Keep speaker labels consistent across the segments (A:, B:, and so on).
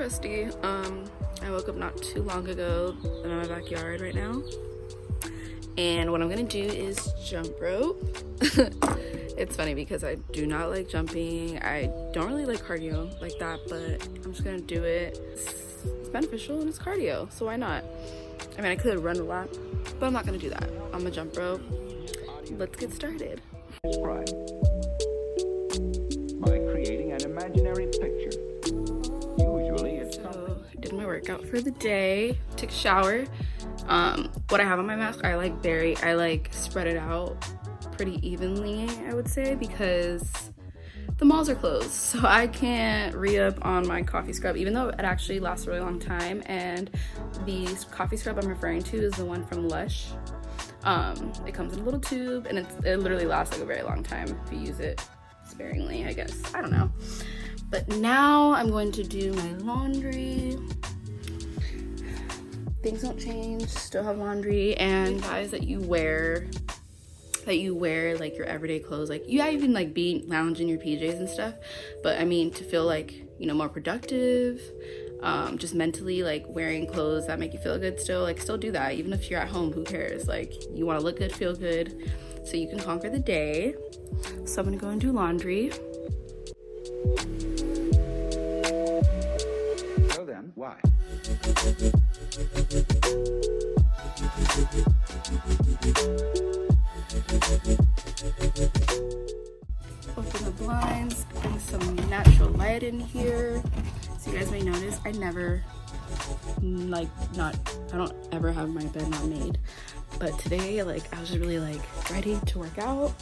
A: crusty. I woke up not too long ago. I'm in my backyard right now. And what I'm gonna do is jump rope. It's funny because I do not like jumping. I don't really like cardio like that, but I'm just gonna do it. It's beneficial and it's cardio, so why not? I mean, I could run a lap, but I'm not gonna do that. I'm gonna jump rope. Let's get started.
B: Describe by creating an imaginary picture. Usually it's
A: So I did my workout for the day, took a shower. What I have on my mask, I like spread it out pretty evenly, I would say, because the malls are closed, so I can't re-up on my coffee scrub, even though it actually lasts a really long time. And the coffee scrub I'm referring to is the one from Lush. It comes in a little tube, and it literally lasts like a very long time if you use it sparingly, I guess. I don't know. But now I'm going to do my laundry. Things don't change, still have laundry, and guys that you wear like your everyday clothes, like you even like be lounge in your PJs and stuff, but I mean to feel like, you know, more productive, just mentally, like wearing clothes that make you feel good, still do that. Even if you're at home, who cares? Like, you want to look good, feel good, so you can conquer the day. So I'm gonna go and do laundry.
B: so then why?
A: Open the blinds, bring some natural light in here. So you guys may notice I don't ever have my bed not made. But today, like, I was just really like ready to work out.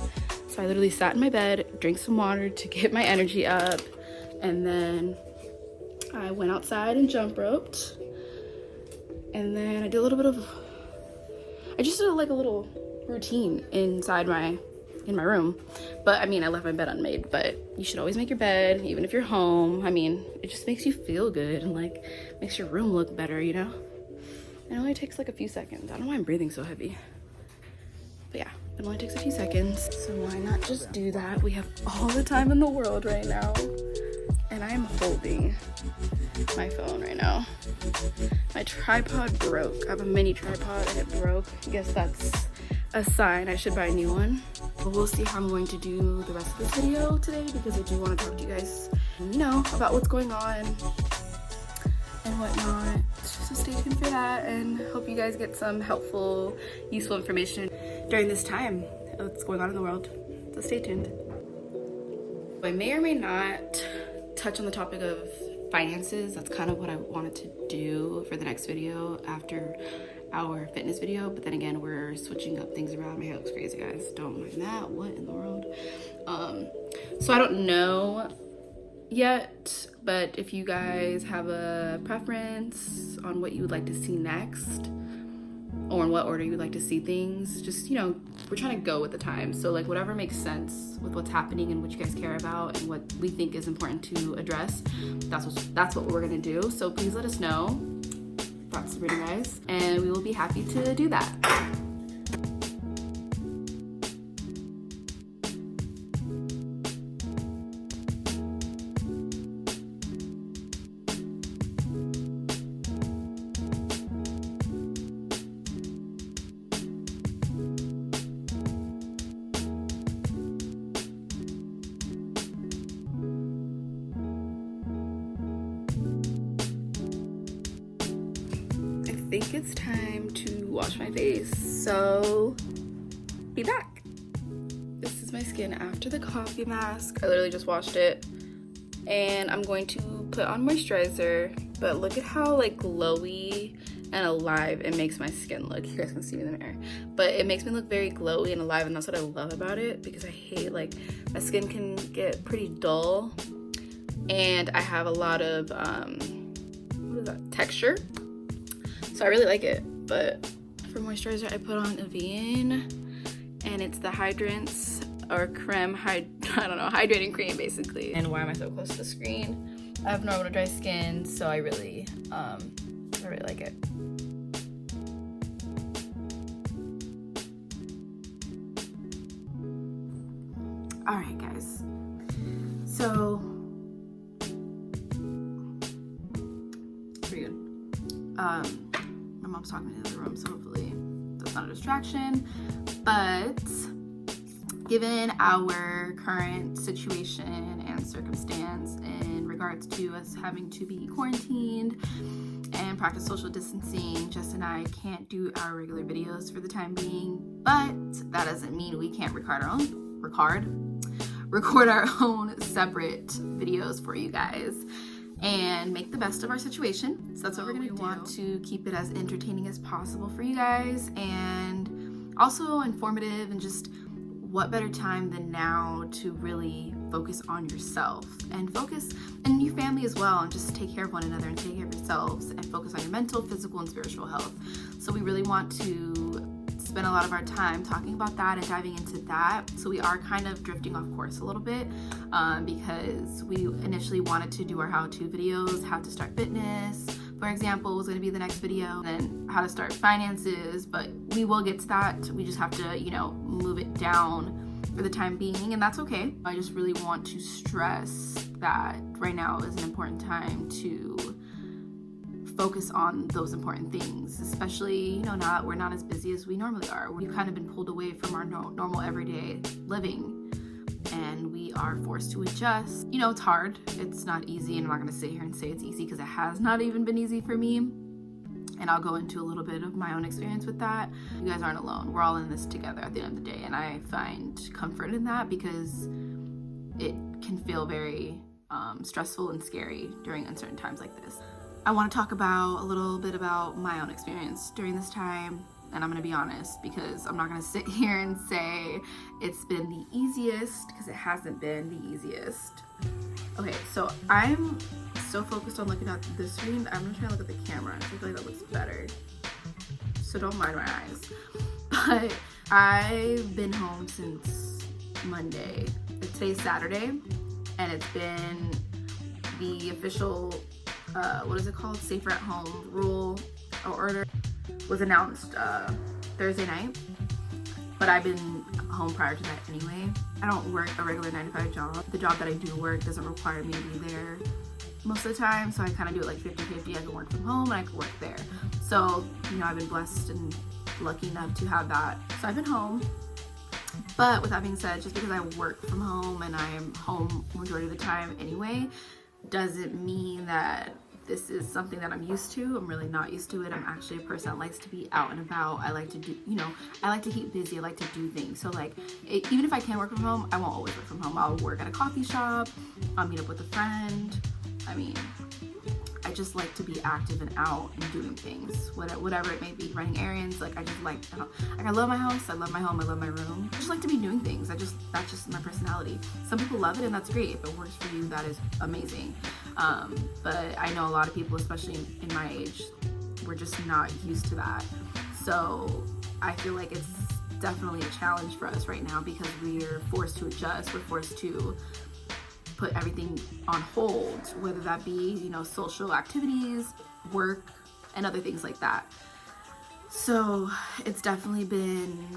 A: So I literally sat in my bed, drank some water to get my energy up, and then I went outside and jump roped. And then I just did like a little routine inside in my room. But I mean, I left my bed unmade, but you should always make your bed, even if you're home. I mean, it just makes you feel good and like makes your room look better, you know? It only takes like a few seconds. I don't know why I'm breathing so heavy. But yeah, it only takes a few seconds. So why not just do that? We have all the time in the world right now. And I'm holding my phone right now. My tripod broke. I have a mini tripod and it broke. I guess that's a sign I should buy a new one. But we'll see how I'm going to do the rest of this video today, because I do want to talk to you guys, you know, about what's going on and whatnot. So stay tuned for that, and hope you guys get some helpful, useful information during this time of what's going on in the world. So stay tuned. I may or may not touch on the topic of finances. That's kind of what I wanted to do for the next video after our fitness video, but then again, we're switching up things around. My hair looks crazy, guys, don't mind that. What in the world? So I don't know yet, but if you guys have a preference on what you would like to see next, or in what order you would like to see things, just, you know, we're trying to go with the times. So like whatever makes sense with what's happening and what you guys care about and what we think is important to address, that's what we're gonna do. So please let us know. That's Sabrina, guys, and we will be happy to do that. I think it's time to wash my face, so be back. This is my skin after the coffee mask. I literally just washed it, and I'm going to put on moisturizer, but look at how like glowy and alive it makes my skin look. You guys can see me in the mirror, but it makes me look very glowy and alive, and that's what I love about it, because I hate, like, my skin can get pretty dull, and I have a lot of what is that, texture. So I really like it. But for moisturizer, I put on Evian, and it's the Hydrants or creme, hydrating cream basically. And why am I so close to the screen? I have normal to dry skin, so I really like it. All right, guys. So My mom's talking in the other room, so hopefully that's not a distraction. But given our current situation and circumstance in regards to us having to be quarantined and practice social distancing, Jess and I can't do our regular videos for the time being, but that doesn't mean we can't record our own separate videos for you guys and make the best of our situation. So that's what we're gonna do. We want to keep it as entertaining as possible for you guys, and also informative, and just what better time than now to really focus on yourself and focus and your family as well, and just take care of one another and take care of yourselves and focus on your mental, physical, and spiritual health. So we really want to spend a lot of our time talking about that and diving into that. So we are kind of drifting off course a little bit because we initially wanted to do our how-to videos, how to start fitness, for example, was going to be the next video, then how to start finances, but we will get to that. We just have to, move it down for the time being, and that's okay. I just really want to stress that right now is an important time to focus on those important things, especially, now that we're not as busy as we normally are. We've kind of been pulled away from our normal everyday living, and we are forced to adjust. It's hard. It's not easy, and I'm not going to sit here and say it's easy because it has not even been easy for me. And I'll go into a little bit of my own experience with that. You guys aren't alone. We're all in this together at the end of the day, and I find comfort in that because it can feel very stressful and scary during uncertain times like this. I want to talk a little bit about my own experience during this time, and I'm going to be honest because I'm not going to sit here and say it's been the easiest, because it hasn't been the easiest. Okay, so I'm so focused on looking at this screen, I'm going to try to look at the camera. I feel like that looks better, so don't mind my eyes. But I've been home since Monday. Today's Saturday, and it's been the official what is it called? Safer at home rule or order was announced Thursday night, but I've been home prior to that anyway. I don't work a regular 9-to-5 job. The job that I do work doesn't require me to be there most of the time, so I kind of do it like 50-50. I can work from home and I can work there. So, I've been blessed and lucky enough to have that. So I've been home. But with that being said, just because I work from home and I am home majority of the time anyway, doesn't mean that this is something that I'm used to. I'm really not used to it. I'm actually a person that likes to be out and about. I like to do, I like to keep busy. I like to do things. So even if I can work from home, I won't always work from home. I'll work at a coffee shop. I'll meet up with a friend. I just like to be active and out and doing things, whatever it may be, running errands. I love my house, I love my home, I love my room. I just like to be doing things. That's just my personality. Some people love it, and that's great. If it works for you, that is amazing. But I know a lot of people, especially in my age, we're just not used to that. So I feel like it's definitely a challenge for us right now because we're forced to adjust. We're forced to put everything on hold, whether that be, social activities, work, and other things like that. So it's definitely been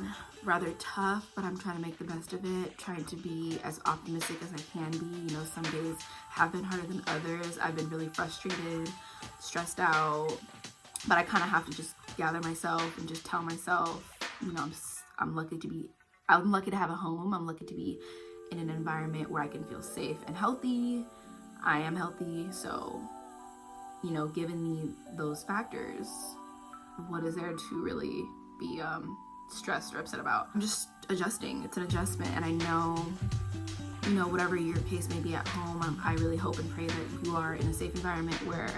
A: rather tough, but I'm trying to make the best of it, trying to be as optimistic as I can be. Some days have been harder than others. I've been really frustrated, stressed out, but I kind of have to just gather myself and just tell myself, I'm lucky to have a home. I'm lucky to be in an environment where I can feel safe and healthy. I am healthy, so, given me those factors, what is there to really be stressed or upset about? I'm just adjusting. It's an adjustment, and I know, whatever your pace may be at home, I really hope and pray that you are in a safe environment where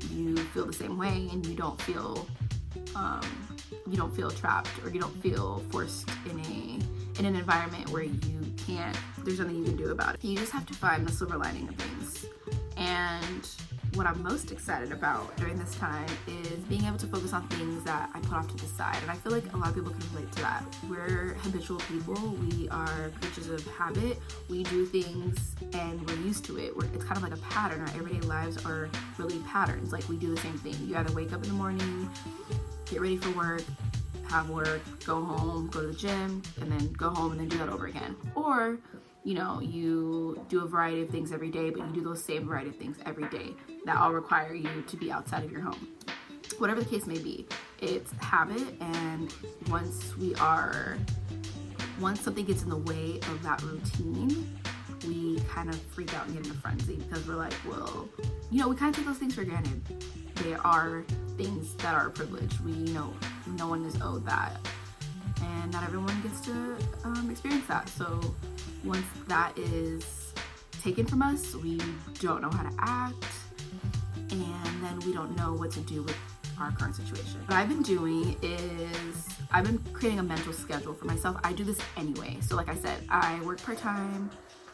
A: you feel the same way and you don't feel trapped, or you don't feel forced in an environment where there's nothing you can do about it. You just have to find the silver lining of things. And what I'm most excited about during this time is being able to focus on things that I put off to the side. And I feel like a lot of people can relate to that. We're habitual people. We are creatures of habit. We do things and we're used to it. It's kind of like a pattern. Our everyday lives are really patterns. We do the same thing. You either wake up in the morning, get ready for work, have work, go home, go to the gym, and then go home and then do that over again. Or, you do a variety of things every day, but you do those same variety of things every day that all require you to be outside of your home. whatever the case may be, it's habit. And once something gets in the way of that routine, we kind of freak out and get in a frenzy because we're like, well, you know, we kind of take those things for granted. They are things that are a privilege. We, you know, no one is owed that, and not everyone gets to experience that. So once that is taken from us, we don't know how to act, and then we don't know what to do with our current situation. What I've been doing is I've been creating a mental schedule for myself. I do this anyway. So like I said, I work part-time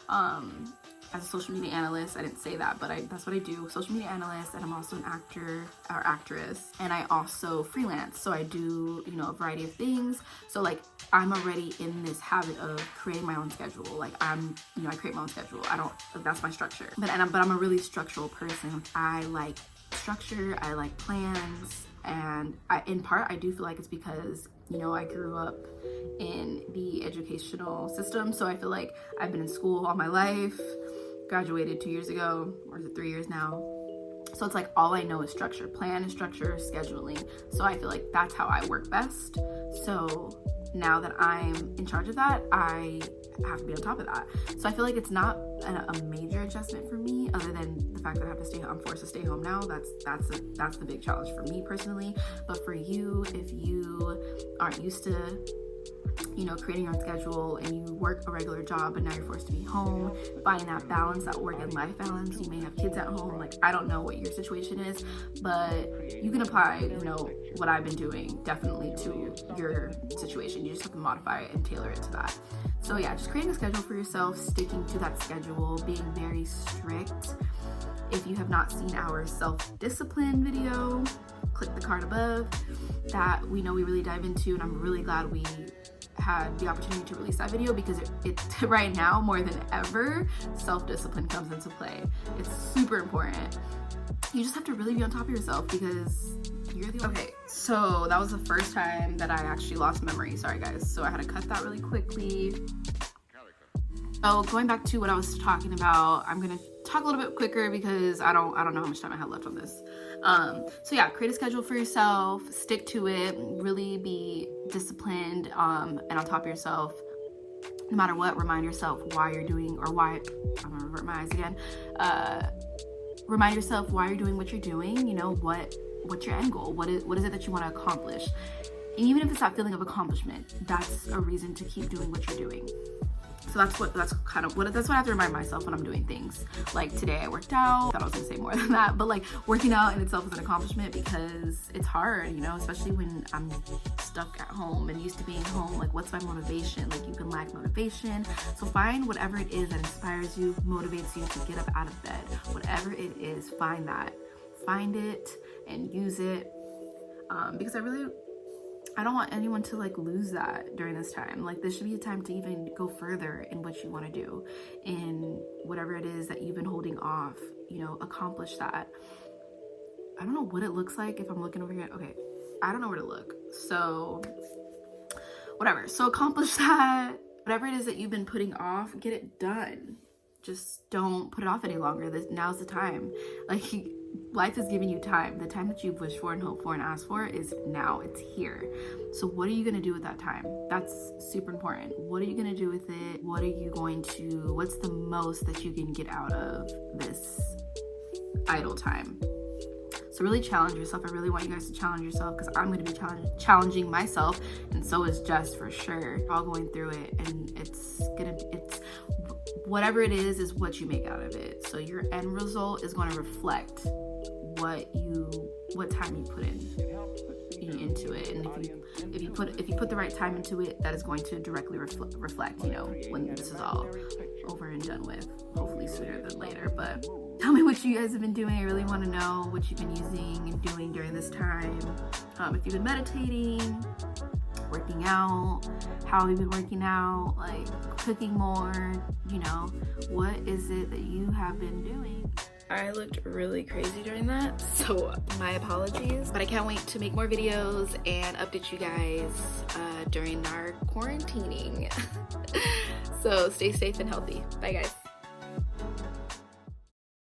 A: as a social media analyst. I didn't say that, but that's what I do, social media analyst, and I'm also an actor or actress, and I also freelance. So I do, you know, a variety of things. So like I'm already in this habit of creating my own schedule. Like I create my own schedule. That's my structure. But I'm a really structural person. I like structure, I like plans, and in part I do feel like it's because, you know, I grew up in the educational system, so I feel like I've been in school all my life, graduated 2 years ago, or is it 3 years now? So it's like all I know is structure, plan and structure, scheduling. So I feel like that's how I work best. So now that I'm in charge of that, I have to be on top of that. So I feel like it's not a major adjustment for me, other than the fact that I have to stay home. I'm forced to stay home now. That's the big challenge for me personally. But for you, if you aren't used to, you know, creating your own schedule and you work a regular job but now you're forced to be home, finding that balance, that work and life balance. You may have kids at home. Like, I don't know what your situation is, but you can apply, you know, what I've been doing definitely to your situation. You just have to modify it and tailor it to that. So yeah, just creating a schedule for yourself, sticking to that schedule, being very strict. If you have not seen our self-discipline video, click the card above. That we know we really dive into, and I'm really glad we had the opportunity to release that video, because it right now more than ever, self-discipline comes into play. It's super important. You just have to really be on top of yourself, because you're the okay. So that was the first time that I actually lost memory. Sorry guys. So I had to cut that really quickly. So going back to what I was talking about, I'm gonna talk a little bit quicker because I don't know how much time I have left on this. So yeah, create a schedule for yourself, stick to it, really be disciplined, and on top of yourself. No matter what, remind yourself why you're doing, or why, I'm gonna revert my eyes again. Remind yourself why you're doing what you're doing. You know, what's your end goal? What is it that you want to accomplish? And even if it's that feeling of accomplishment, that's a reason to keep doing what you're doing. So that's what I have to remind myself when I'm doing things. Like today I worked out. I thought I was gonna say more than that, but like working out in itself is an accomplishment, because it's hard, you know, especially when I'm stuck at home and used to being home. Like, what's my motivation? Like, you can lack motivation. So find whatever it is that inspires you, motivates you to get up out of bed. Whatever it is, find it and use it. Because I don't want anyone to like lose that during this time. Like, this should be a time to even go further in what you want to do, in whatever it is that you've been holding off, you know, accomplish that. I don't know what it looks like if I'm looking over here. Okay, I don't know where to look. So whatever. So accomplish that. Whatever it is that you've been putting off, get it done. Just don't put it off any longer. Now's the time. Like, life is giving you time. The time that you've wished for and hoped for and asked for is now. It's here. So what are you going to do with that time? That's super important. What are you going to do with it? What's the most that you can get out of this idle time? So really challenge yourself. I really want you guys to challenge yourself, because I'm going to be challenging myself, and so is Jess for sure. We're all going through it, and it's whatever it is what you make out of it. So your end result is going to reflect what time you put into it. And if you put the right time into it, that is going to directly reflect, you know, when this is all over and done with, hopefully sooner than later. But tell me what you guys have been doing. I really want to know what you've been using and doing during this time. If you've been meditating, working out, how have you been working out, like cooking more, you know, what is it that you have been doing? I looked really crazy during that, so my apologies, but I can't wait to make more videos and update you guys during our quarantining. So stay safe and healthy. Bye guys.